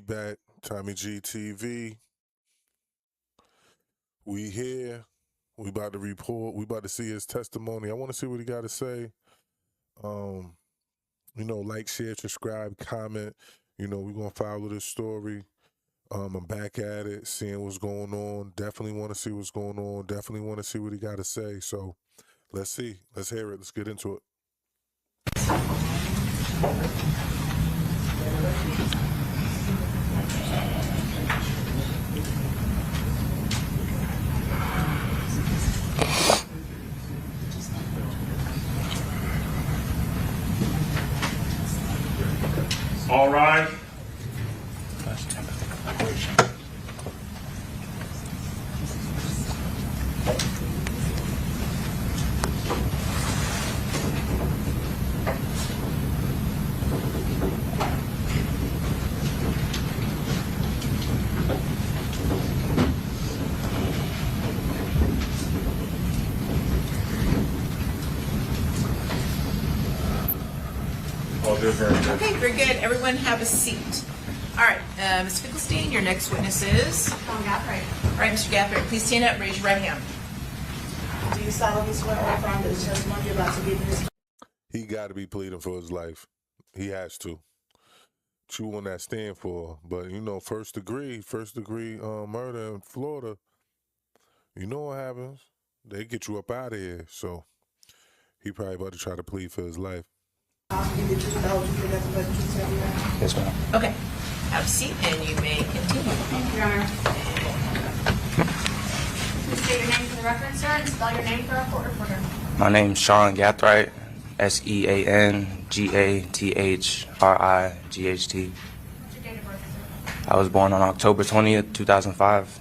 back. Tommy G TV. We here. We about to report. We about to see his testimony. I want to see what he got to say. Like, share, subscribe, comment. We're going to follow this story. I'm back at it, seeing what's going on. Definitely want to see what's going on. Definitely want to see what he got to say. So let's see. Let's hear it. Let's get into it. All right. Okay, very good. Everyone have a seat. All right, Ms. Finkelstein, your next witness is? Gathright. All right, Mr. Gathright, please stand up and raise your right hand. Do you solemnly swear or affirm that the testimony you're about to give in this? He got to be pleading for his life. He has to. True one that stand for. But, first degree murder in Florida, you know what happens. They get you up out of here. So he probably about to try to plead for his life. Yes, ma'am. Okay, have a seat and you may continue. Thank you, Your Honor. Please state your name for the record, sir, and spell your name for our court reporter. My name's Sean Gathright, SEANGATHRIGHT. What's your date of birth, sir? I was born on October 20th, 2005.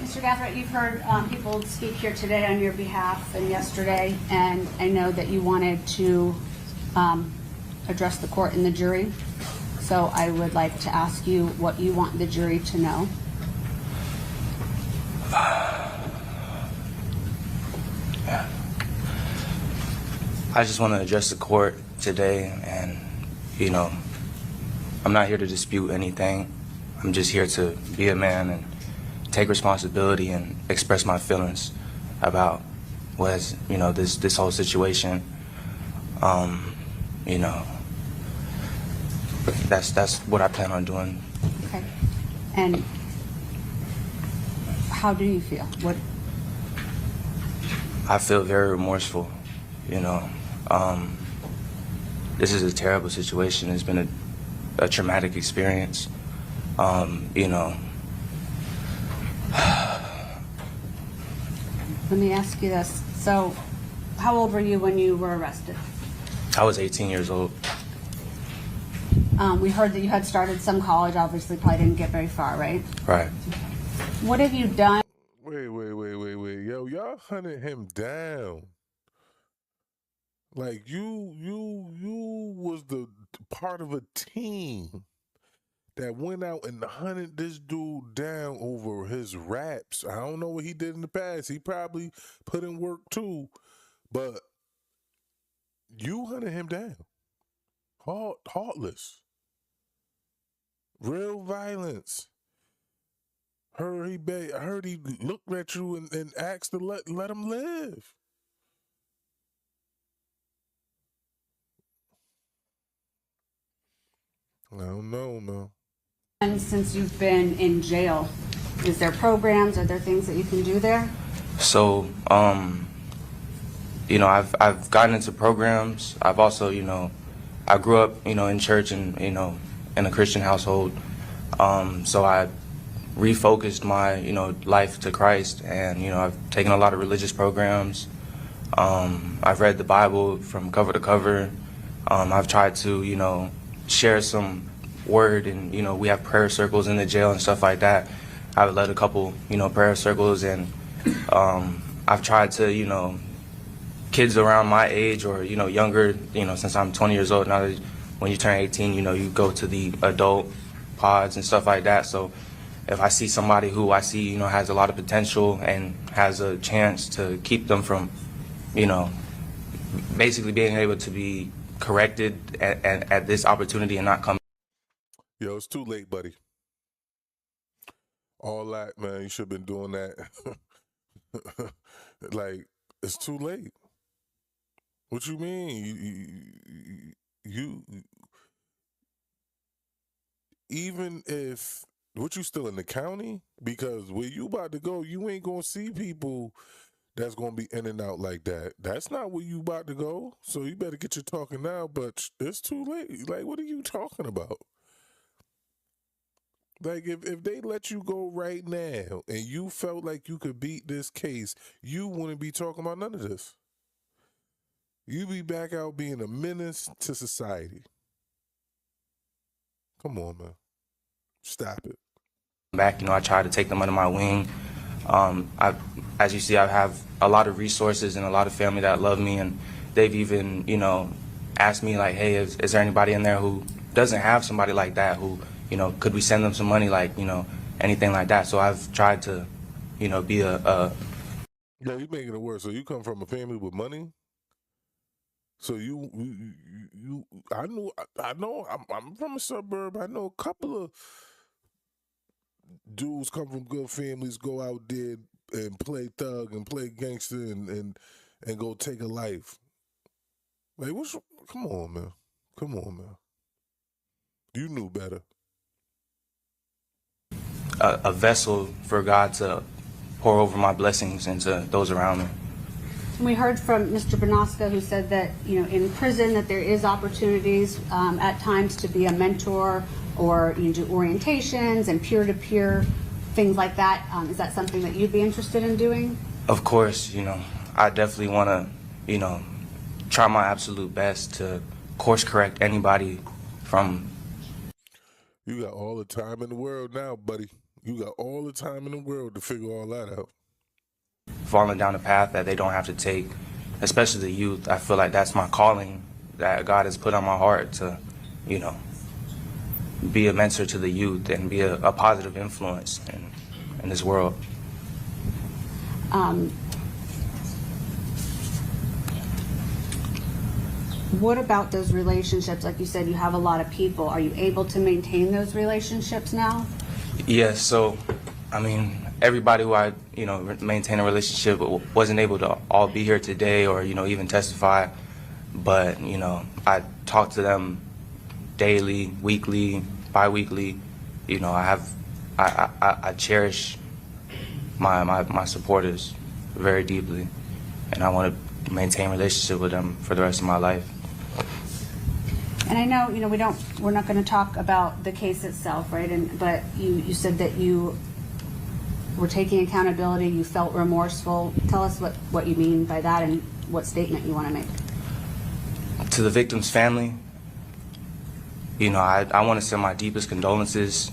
Mr. Gathright, you've heard people speak here today on your behalf and yesterday, and I know that you wanted to address the court and the jury. So I would like to ask you what you want the jury to know. Yeah. I just want to address the court today, and, I'm not here to dispute anything. I'm just here to be a man and take responsibility and express my feelings about what is, this whole situation. That's what I plan on doing. Okay. And how do you feel? What? I feel very remorseful. This is a terrible situation. It's been a traumatic experience. Let me ask you this. So, how old were you when you were arrested? I was 18 years old. We heard that you had started some college, obviously probably didn't get very far, right? Right. What have you done? Wait. Yo, y'all hunted him down. Like, you was the part of a team that went out and hunted this dude down over his raps. I don't know what he did in the past. He probably put in work too. But you hunted him down. Heartless. Real violence. Heard he looked at you and asked to let him live. I don't know, man. And since you've been in jail, is there programs? Are there things that you can do there? So, I've gotten into programs. I've also, I grew up, in church and, in a Christian household. So I refocused my, life to Christ, and, I've taken a lot of religious programs. I've read the Bible from cover to cover. I've tried to, share some word, and, we have prayer circles in the jail and stuff like that. I've led a couple, prayer circles, and I've tried to, kids around my age or, younger, since I'm 20 years old now, when you turn 18, you go to the adult pods and stuff like that. So if I see somebody who I see, has a lot of potential and has a chance to keep them from, basically being able to be corrected at this opportunity and not come. Yo, it's too late, buddy. All that, man, you should have been doing that. Like, it's too late. What you mean? You even if what you still in the county? Because where you about to go, you ain't gonna see people that's gonna be in and out like that. That's not where you about to go. So you better get your talking now, but it's too late. Like, what are you talking about? Like, if they let you go right now and you felt like you could beat this case, you wouldn't be talking about none of this. You'd be back out being a menace to society. Come on, man. Stop it. Back, I try to take them under my wing. As you see, I have a lot of resources and a lot of family that love me, and they've even, asked me like, hey, is there anybody in there who doesn't have somebody like that, who, could we send them some money, like, anything like that. So I've tried to, be a Yeah, you're making it worse. So you come from a family with money? So I know, I'm from a suburb. I know a couple of dudes come from good families, go out there and play thug and play gangster and go take a life. Like, come on, man. Come on, man. You knew better. a vessel for God to pour over my blessings into those around me. We heard from Mr. Benoska, who said that, in prison that there is opportunities at times to be a mentor or do orientations and peer-to-peer things like that. Is that something that you'd be interested in doing? Of course, I definitely want to, try my absolute best to course correct anybody from. You got all the time in the world now, buddy. You got all the time in the world to figure all that out. Falling down a path that they don't have to take, especially the youth. I feel like that's my calling that God has put on my heart to, be a mentor to the youth and be a positive influence in this world. What about those relationships? Like you said, you have a lot of people. Are you able to maintain those relationships now? Yes, so, everybody who I, maintain a relationship wasn't able to all be here today or, even testify. But, I talk to them daily, weekly, bi-weekly. I cherish my supporters very deeply. And I want to maintain a relationship with them for the rest of my life. And I know, we're not going to talk about the case itself, right? But you said that you were taking accountability, you felt remorseful. Tell us what you mean by that and what statement you want to make. To the victim's family, I want to send my deepest condolences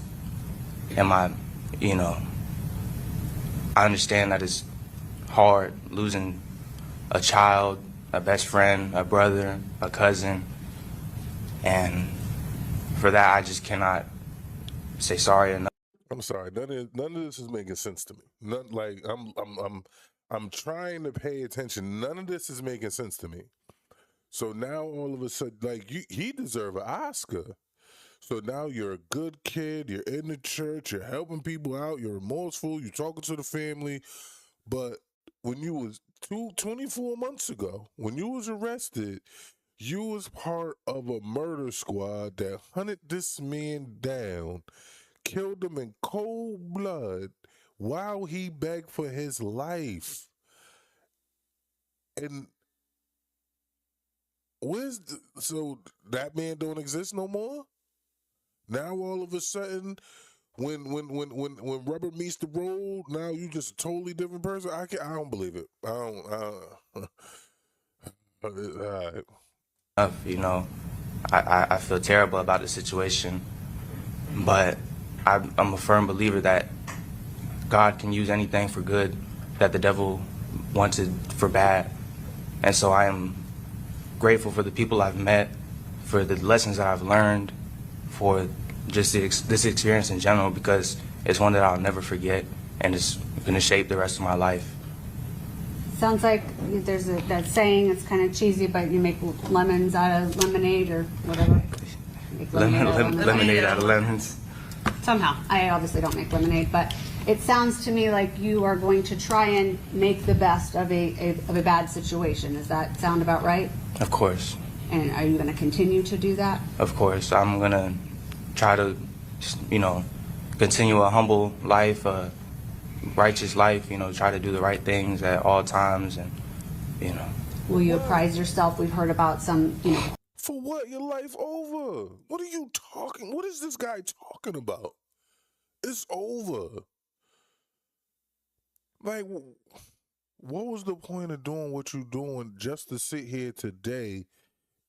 and I understand that it's hard losing a child, a best friend, a brother, a cousin. And for that, I just cannot say sorry enough. I'm sorry. None of this is making sense to me. None. Like, I'm trying to pay attention. None of this is making sense to me. So now all of a sudden, like, he deserves an Oscar. So now you're a good kid. You're in the church. You're helping people out. You're remorseful. You're talking to the family. But when you was 24 months ago, when you was arrested, you was part of a murder squad that hunted this man down, killed him in cold blood while he begged for his life. And so that man don't exist no more? Now all of a sudden, when rubber meets the road, now you just a totally different person? I don't believe it. I feel terrible about the situation, but I'm a firm believer that God can use anything for good that the devil wanted for bad. And so I am grateful for the people I've met, for the lessons that I've learned, for just this experience in general, because it's one that I'll never forget and it's going to shape the rest of my life. Sounds like there's that saying, it's kind of cheesy, but you make lemons out of lemonade or whatever. make lemonade out of lemons. Lemonade out of lemons. Somehow. I obviously don't make lemonade, but it sounds to me like you are going to try and make the best of a bad situation. Does that sound about right? Of course. And are you going to continue to do that? Of course. I'm going to try to, continue a humble life, a righteous life, try to do the right things at all times and, Will you apprise yourself? We've heard about some, For what? Your life over. What are you talking? What is this guy talking about? It's over. Like, what was the point of doing what you're doing just to sit here today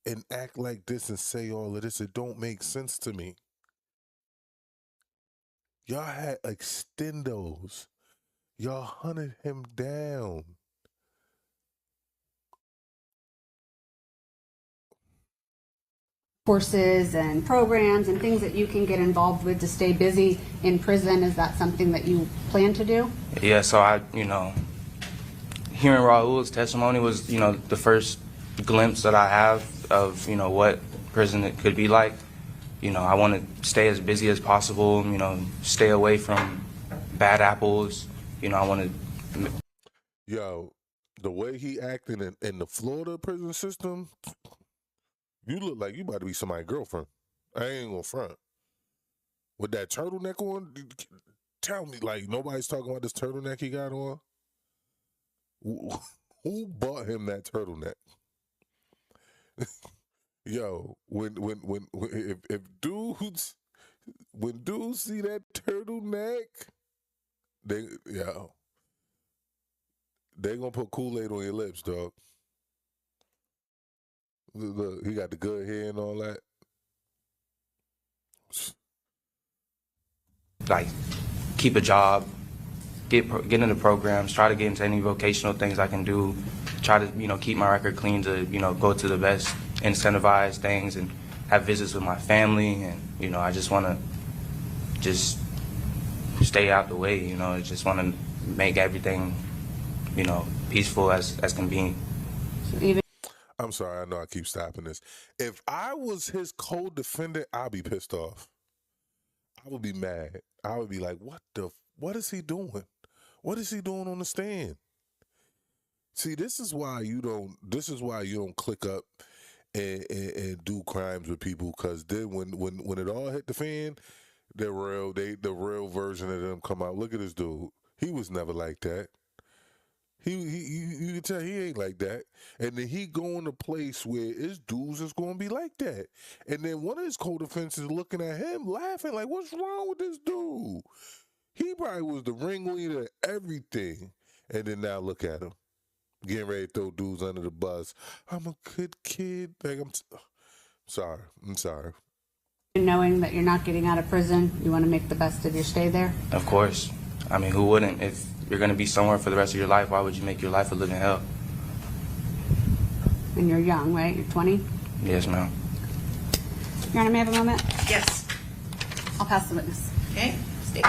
and act like this and say all of this? It don't make sense to me. Y'all had extendos. Y'all hunted him down. courses and programs and things that you can get involved with to stay busy in prison. Is that something that you plan to do? Yeah, so hearing Raul's testimony was, the first glimpse that I have of, what prison could be like. I want to stay as busy as possible, stay away from bad apples. I want to... Yo, the way he acting in the Florida prison system, you look like you about to be somebody's girlfriend. I ain't gonna front. With that turtleneck on, tell me, like, nobody's talking about this turtleneck he got on? Who bought him that turtleneck? Yo, if dudes see that turtleneck, they gonna put Kool-Aid on your lips, dog. Look, he got the good hair and all that. Like, keep a job, get into programs, try to get into any vocational things I can do, try to, keep my record clean to, go to the best incentivized things and have visits with my family. And, I just want to just stay out the way, I just want to make everything, peaceful as can be. I'm sorry, I know I keep stopping this. If I was his co-defendant, I'd be pissed off. I would be mad. I would be like, what is he doing? What is he doing on the stand? See, this is why you don't click up and do crimes with people, because then when it all hit the fan, the real version of them come out. Look at this dude. He was never like that. You can tell he ain't like that. And then he go in a place where his dudes is going to be like that. And then one of his co-defendants is looking at him, laughing like, what's wrong with this dude? He probably was the ringleader of everything. And then now look at him, getting ready to throw dudes under the bus. I'm a good kid. Like, I'm sorry. Knowing that you're not getting out of prison, you want to make the best of your stay there? Of course. I mean, who wouldn't? If you're going to be somewhere for the rest of your life, why would you make your life a living hell? And you're young, right? You're 20? Yes, ma'am. Your Honor, may I have a moment? Yes. I'll pass the witness. Okay, stay.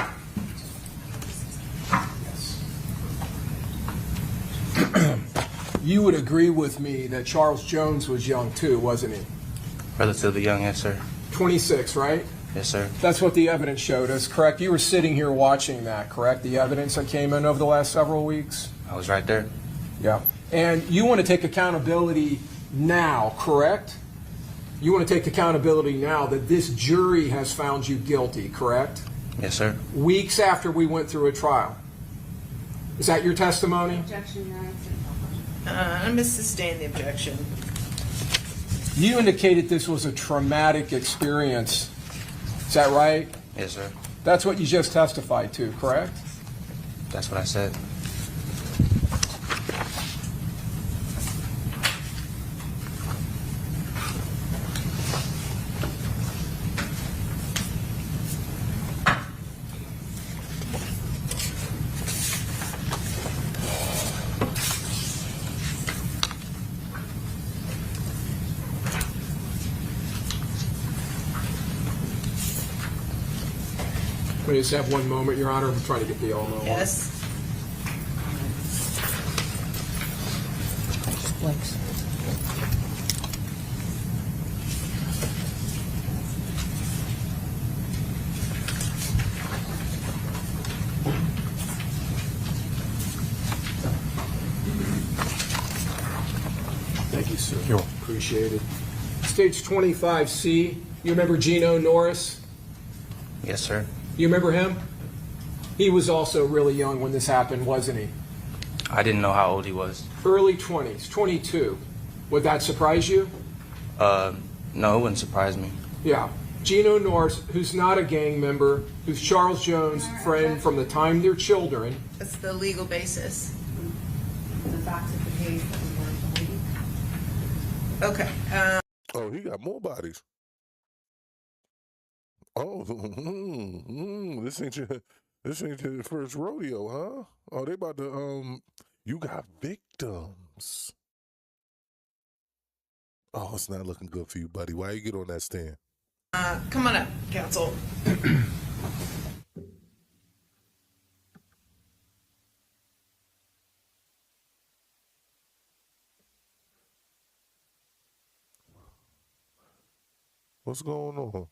You would agree with me that Charles Jones was young too, wasn't he? Relatively young, yes, sir. 26, right? Yes, sir. That's what the evidence showed us, correct? You were sitting here watching that, correct? The evidence that came in over the last several weeks? I was right there. Yeah. And you want to take accountability now, correct? You want to take accountability now that this jury has found you guilty, correct? Yes, sir. Weeks after we went through a trial. Is that your testimony? Objection, Your Honor. I'm going to sustain the objection. You indicated this was a traumatic experience. Is that right? Yes, sir. That's what you just testified to, correct? That's what I said. Let me just have one moment, Your Honor. I'm trying to get the all-know. Yes. Thank you, sir. Appreciate it. Stage 25C, you remember Gino Norris? Yes, sir. You remember him? He was also really young when this happened, wasn't he? I didn't know how old he was. Early 20s, 22. Would that surprise you? No, it wouldn't surprise me. Yeah. Gino Norris, who's not a gang member, who's Charles Jones' friend from the time they're children. That's the legal basis. The facts of the case that we were believing. Okay. Oh, he got more bodies. Oh, this ain't your first rodeo, huh? Oh, they about to you got victims. Oh, it's not looking good for you, buddy. Why you get on that stand? Come on up, counsel. What's going on?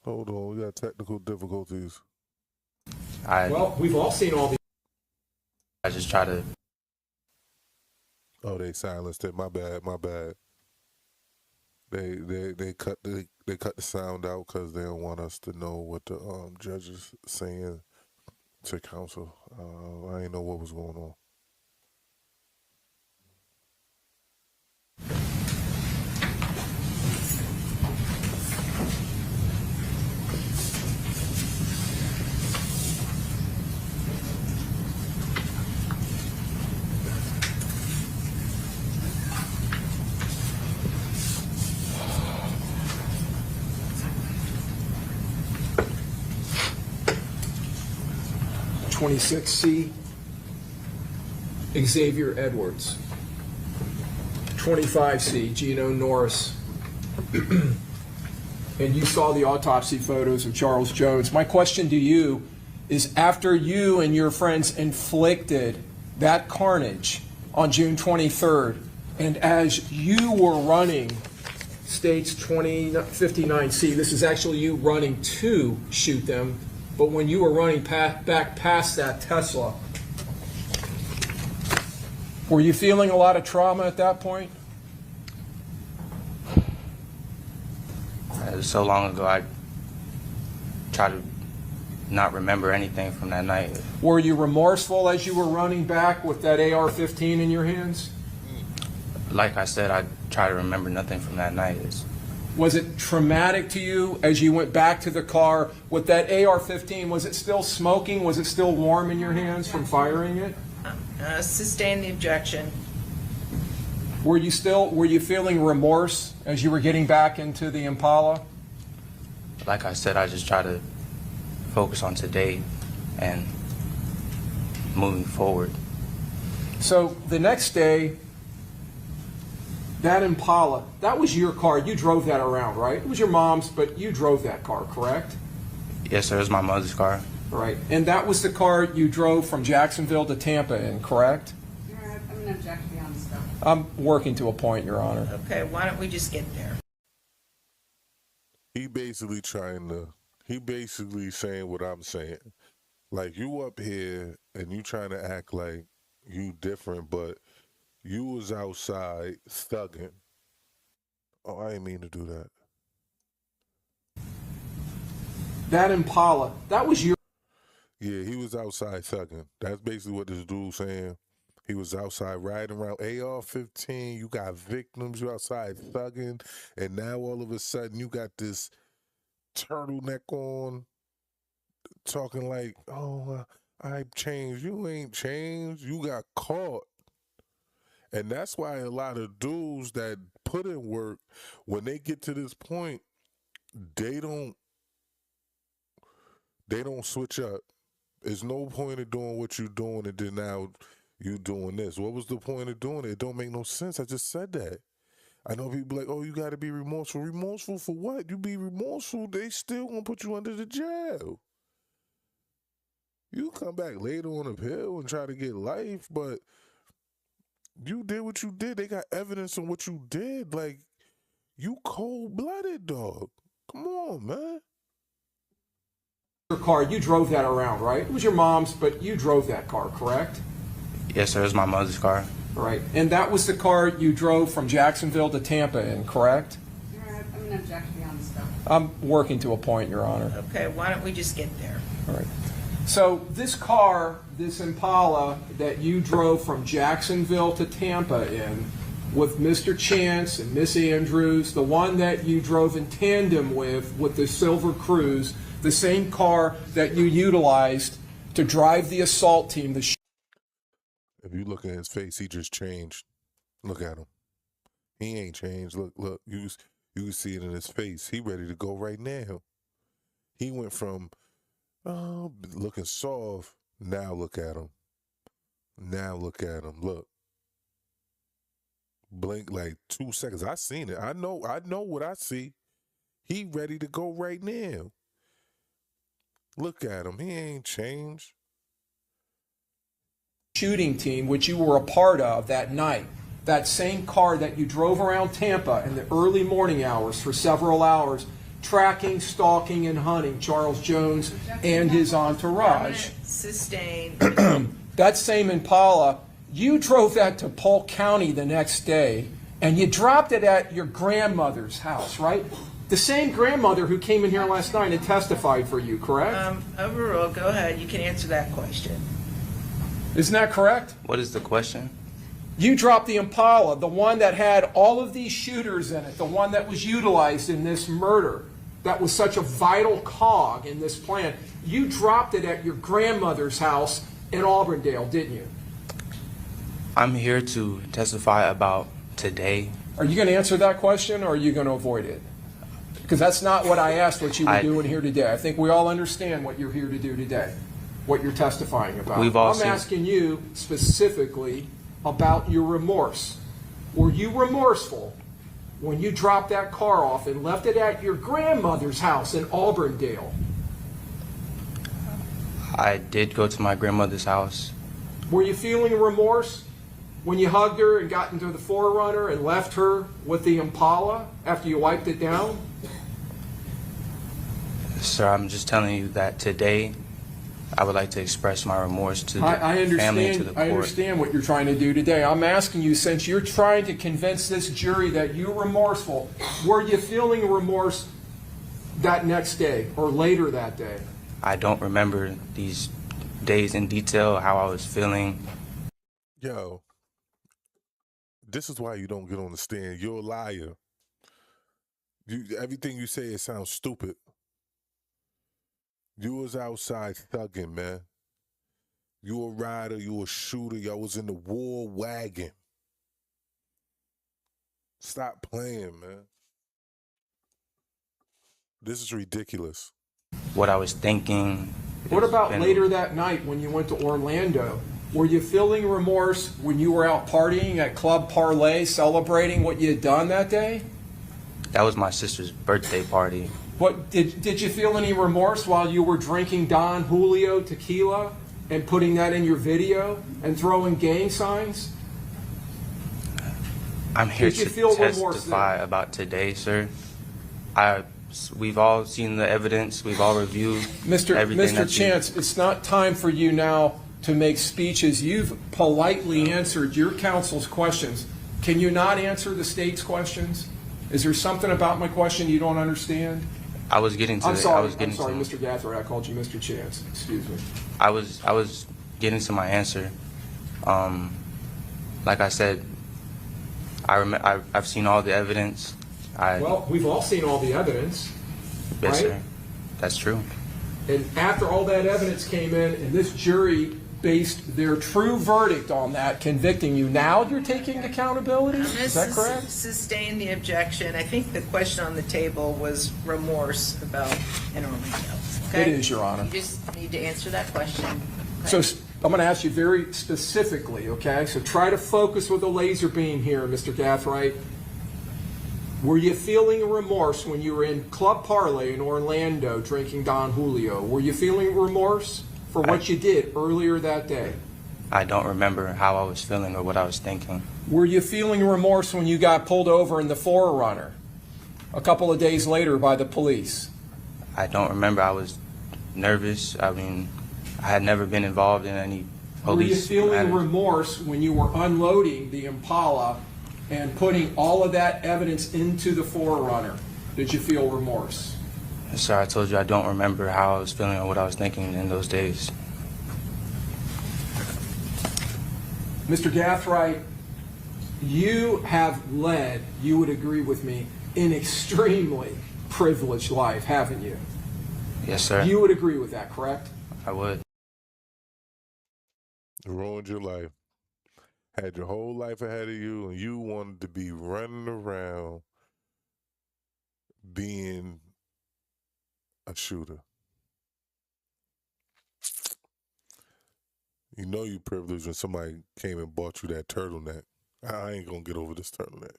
Hold on, we got technical difficulties. Well, we've all seen all these. I just try to. Oh, they silenced it. My bad. They cut the sound out because they don't want us to know what the judge is saying to counsel. I didn't know what was going on. C, Xavier Edwards. 25C, Gino Norris. And you saw the autopsy photos of Charles Jones. My question to you is, after you and your friends inflicted that carnage on June 23rd, and as you were running States 59C, this is actually you running to shoot them, but when you were running back past that Tesla, were you feeling a lot of trauma at that point? It was so long ago, I try to not remember anything from that night. Were you remorseful as you were running back with that AR-15 in your hands? Like I said, I try to remember nothing from that night. Was it traumatic to you as you went back to the car with that AR-15? Was it still smoking? Was it still warm in your hands from firing it? Sustain the objection. Were you feeling remorse as you were getting back into the Impala? Like I said, I just try to focus on today and moving forward. So the next day, that Impala, that was your car. You drove that around, right? It was your mom's, but you drove that car, correct? Yes, sir. It was my mother's car. Right. And that was the car you drove from Jacksonville to Tampa in, correct? I'm going to object beyond stuff. I'm working to a point, Your Honor. Okay, why don't we just get there? He basically saying what I'm saying. Like, you up here and you trying to act like you different, but you was outside thugging. Oh, I didn't mean to do that. That Impala, that was your... Yeah, he was outside thugging. That's basically what this dude's saying. He was outside riding around AR-15. You got victims. You outside thugging. And now all of a sudden you got this turtleneck on talking like, oh, I changed. You ain't changed. You got caught. And that's why a lot of dudes that put in work, when they get to this point, they don't switch up. There's no point of doing what you're doing and then now you doing this. What was the point of doing it? It don't make no sense. I just said that. I know people like, oh, you got to be remorseful. Remorseful for what? You be remorseful, they still gonna put you under the jail. You come back later on appeal and try to get life, but you did what you did. They got evidence on what you did. Like, you cold-blooded, dog. Come on, man. car. You drove that around, right? It was your mom's, but you drove that car, correct? Yes, sir. It was my mother's car. All right. And that was the car you drove from Jacksonville to Tampa in, correct? I'm going to object beyond the scope. I'm working to a point, Your Honor. Okay, why don't we just get there? All right. So this car, this Impala that you drove from Jacksonville to Tampa in with Mr. Chance and Miss Andrews, the one that you drove in tandem with the Silver Cruise, the same car that you utilized to drive the assault team. If you look at his face, he just changed. Look at him. He ain't changed. Look. You can see it in his face. He ready to go right now. He went from looking soft. Now look at him. Now look at him. Look. Blink like 2 seconds. I seen it. I know what I see. He ready to go right now. Look at him. He ain't changed. Shooting team, which you were a part of that night, that same car that you drove around Tampa in the early morning hours for several hours, tracking, stalking, and hunting Charles Jones and his entourage. Sustained. That same Impala, you drove that to Polk County the next day, and you dropped it at your grandmother's house, right? The same grandmother who came in here last night and testified for you, correct? Overall, go ahead. You can answer that question. Isn't that correct? What is the question? You dropped the Impala, the one that had all of these shooters in it, the one that was utilized in this murder, that was such a vital cog in this plan. You dropped it at your grandmother's house in Auburndale, didn't you? I'm here to testify about today. Are you going to answer that question, or are you going to avoid it? Because that's not what I asked what you were doing here today. I think we all understand what you're here to do today, what you're testifying about. I'm asking you specifically about your remorse. Were you remorseful when you dropped that car off and left it at your grandmother's house in Auburndale? I did go to my grandmother's house. Were you feeling remorse when you hugged her and got into the 4Runner and left her with the Impala after you wiped it down? Sir, I'm just telling you that today I would like to express my remorse to the family and to the court. I understand what you're trying to do today. I'm asking you, since you're trying to convince this jury that you're remorseful, were you feeling remorse that next day or later that day? I don't remember these days in detail, how I was feeling. Yo, this is why you don't get on the stand. You're a liar. Everything you say, it sounds stupid. You was outside thugging, man. You a rider, you a shooter, y'all was in the war wagon. Stop playing, man. This is ridiculous. What I was thinking. What about later that night when you went to Orlando? Were you feeling remorse when you were out partying at Club Parlay, celebrating what you had done that day? That was my sister's birthday party. What did you feel any remorse while you were drinking Don Julio tequila and putting that in your video and throwing gang signs? I'm here to testify about today, sir. We've all seen the evidence. We've all reviewed everything. Mr. Chance, it's not time for you now to make speeches. You've politely answered your counsel's questions. Can you not answer the state's questions? Is there something about my question you don't understand? I was getting to. I'm sorry, Mr. Gathright. I called you Mr. Chance. Excuse me. I was getting to my answer. Like I said, I've seen all the evidence. Well, we've all seen all the evidence. Yes, right? sir. That's true. And after all that evidence came in, and this jury based their true verdict on that, convicting you, now you're taking accountability? Is that correct? Sustain the objection. I think the question on the table was remorse about an Orlando. Okay? It is, Your Honor. You just need to answer that question. So Okay? I'm going to ask you very specifically, okay? So try to focus with a laser beam here, Mr. Gathright. Were you feeling remorse when you were in Club Parlay in Orlando drinking Don Julio? Were you feeling remorse for what you did earlier that day? I don't remember how I was feeling or what I was thinking. Were you feeling remorse when you got pulled over in the 4Runner a couple of days later by the police? I don't remember. I was nervous. I mean, I had never been involved in any Were you police feeling matters. remorse when you were unloading the Impala and putting all of that evidence into the Forerunner? Did you feel remorse? Yes, sir, I told you I don't remember how I was feeling or what I was thinking in those days. Mr. Gathright, you have led, you would agree with me, an extremely privileged life, haven't you? Yes, sir. You would agree with that, correct? I would. Ruined your life. Had your whole life ahead of you, and you wanted to be running around being a shooter. You know you privileged when somebody came and bought you that turtleneck. I ain't gonna get over this turtleneck.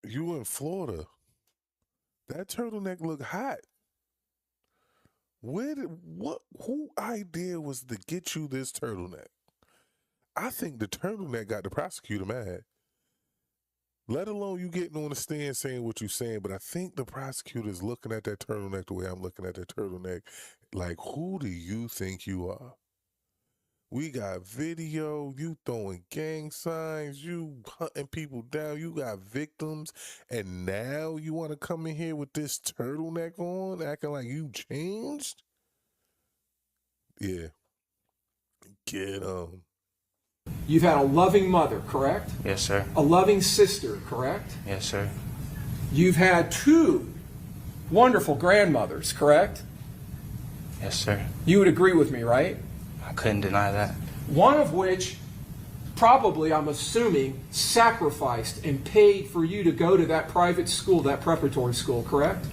You in Florida. That turtleneck look hot. Who idea was to get you this turtleneck? I think the turtleneck got the prosecutor mad. Let alone you getting on the stand saying what you're saying, but I think the prosecutor is looking at that turtleneck the way I'm looking at that turtleneck. Like, who do you think you are? We got video, you throwing gang signs, you hunting people down, you got victims, and now you want to come in here with this turtleneck on, acting like you changed? Yeah. Get 'em. You've had a loving mother, correct? Yes, sir. A loving sister, correct? Yes, sir. You've had 2 wonderful grandmothers, correct? Yes, sir. You would agree with me, right? I couldn't deny that. One of which probably, I'm assuming, sacrificed and paid for you to go to that private school, that preparatory school, correct?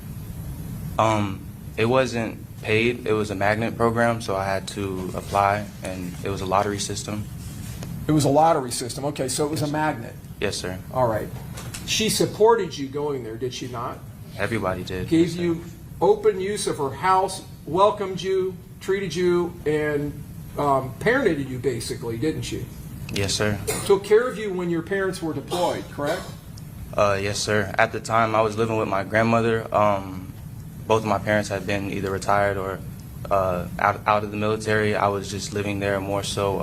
It wasn't paid. It was a magnet program, so I had to apply, and it was a lottery system. It was a lottery system. Okay, so it was a magnet. Yes, sir. All right. She supported you going there, did she not? Everybody did. Gave Yes, sir. you open use of her house, welcomed you, treated you, and parented you, basically, didn't she? Yes, sir. Took care of you when your parents were deployed, correct? Yes, sir. At the time, I was living with my grandmother. Both of my parents had been either retired or out of the military. I was just living there more so.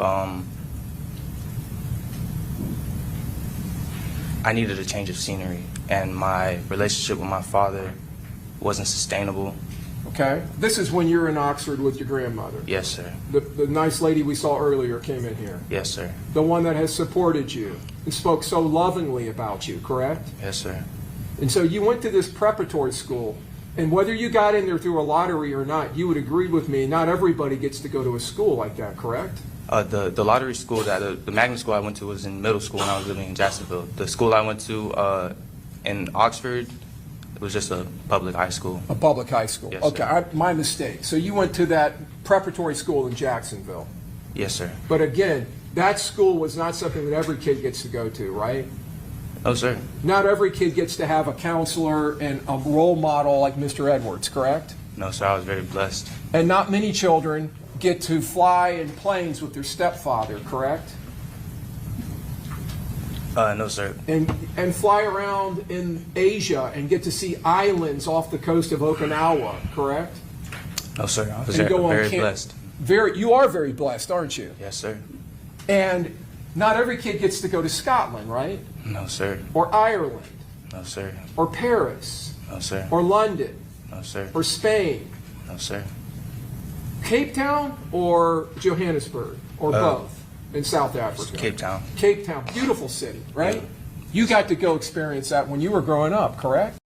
I needed a change of scenery, and my relationship with my father wasn't sustainable. Okay. This is when you're in Oxford with your grandmother. Yes, sir. The nice lady we saw earlier came in here. Yes, sir. The one that has supported you and spoke so lovingly about you, correct? Yes, sir. And so you went to this preparatory school, and whether you got in there through a lottery or not, you would agree with me, not everybody gets to go to a school like that, correct? The lottery school, the magnet school I went to was in middle school when I was living in Jacksonville. The school I went to in Oxford, it was just a public high school. A public high school. Yes, Okay, sir. my mistake. So you went to that preparatory school in Jacksonville. Yes, sir. But again, that school was not something that every kid gets to go to, right? No, sir. Not every kid gets to have a counselor and a role model like Mr. Edwards, correct? No, sir. I was very blessed. And not many children get to fly in planes with their stepfather, correct? No, sir. And fly around in Asia and get to see islands off the coast of Okinawa, correct? No, sir. I was And go on very camp- blessed. You are very blessed, aren't you? Yes, sir. And not every kid gets to go to Scotland, right? No, sir. Or Ireland, No, sir. or Paris, No, sir. or London, No, sir. or Spain. No, sir. Cape Town or Johannesburg, or both in South Africa? Cape Town. Cape Town, beautiful city, right? Yeah. You got to go experience that when you were growing up, correct?